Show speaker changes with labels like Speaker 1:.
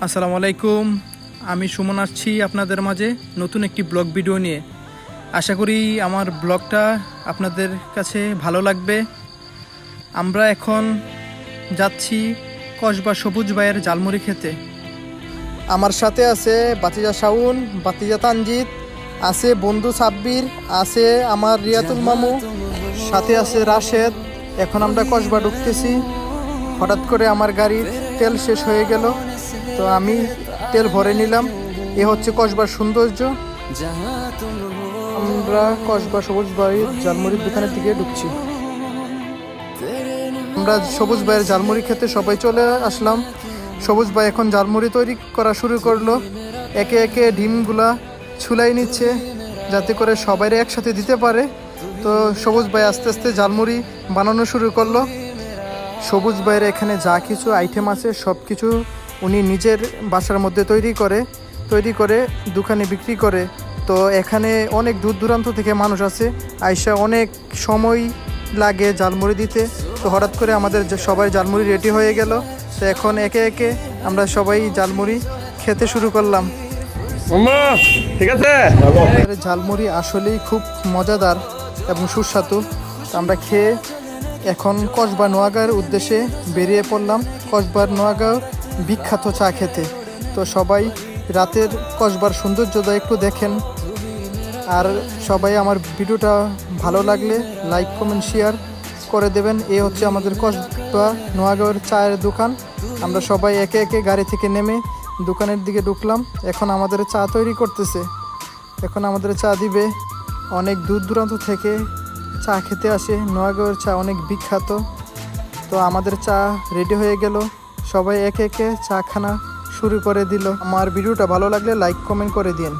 Speaker 1: আসসালামু আলাইকুম। আমি সুমন আসছি আপনাদের মাঝে নতুন একটি ব্লগ ভিডিও নিয়ে। আশা করি আমার ব্লগটা আপনাদের কাছে ভালো লাগবে। আমরা এখন যাচ্ছি কসবা সবুজ ভাইয়ের ঝালমুড়ি খেতে। আমার সাথে আছে বাতিজা শাউন, বাতিজা তানজিদ, আছে বন্ধু সাব্বির, আছে আমার রিয়াতুল মামু, সাথে আছে রাশেদ। এখন আমরা কসবা ঢুকতেছি। হঠাৎ করে আমার গাড়ির তেল শেষ হয়ে গেল, তো আমি তেল ভরে নিলাম। এ হচ্ছে কসবার সৌন্দর্য। আমরা কসবা সবুজ ভাইয়ের ঝালমুড়ির দোকানের দিকে ঢুকছি। আমরা সবুজ ভাইয়ের ঝালমুড়ি খেতে সবাই চলে আসলাম। সবুজ ভাই এখন ঝালমুড়ি তৈরি করা শুরু করলো। একে একে ডিমগুলা ছুলাই নিচ্ছে যাতে করে সবাই একসাথে দিতে পারে। তো সবুজ ভাই আস্তে আস্তে ঝালমুড়ি বানানো শুরু করলো। সবুজ ভাইয়ের এখানে যা কিছু আইটেম আছে সব কিছু উনি নিজের বাসার মধ্যে তৈরি করে দোকানে বিক্রি করে। তো এখানে অনেক দূর দূরান্ত থেকে মানুষ আছে, আইসা অনেক সময় লাগে ঝালমুড়ি দিতে। তো হঠাৎ করে আমাদের সবাই ঝালমুড়ি রেডি হয়ে গেল। তো এখন একে একে আমরা সবাই ঝালমুড়ি খেতে শুরু করলাম।
Speaker 2: ঠিক আছে,
Speaker 1: ঝালমুড়ি আসলেই খুব মজাদার এবং সুস্বাদু। আমরা খেয়ে এখন কসবা নোয়াগাঁওয়ের উদ্দেশ্যে বেরিয়ে পড়লাম, কসবার নোয়াগাঁও বিখ্যাত চা খেতে। তো সবাই রাতের কসবার সৌন্দর্যটা একটু দেখেন। আর সবাই আমার ভিডিওটা ভালো লাগলে লাইক কমেন্ট শেয়ার করে দেবেন। এই হচ্ছে আমাদের কসবা নোয়াগাঁওয়ের চায়ের দোকান। আমরা সবাই একে একে গাড়ি থেকে নেমে দোকানের দিকে ঢুকলাম। এখন আমাদের চা তৈরি করতেছে, এখন আমাদের চা দিবে। অনেক দূর দূরান্ত থেকে চা খেতে আসে, নোয়াগাঁওয়ের চা অনেক বিখ্যাত। তো আমাদের চা রেডি হয়ে গেল, সবাই একে একে চা খানা শুরু করে দিল। আমার ভিডিওটা ভালো লাগলে লাইক কমেন্ট করে দিন।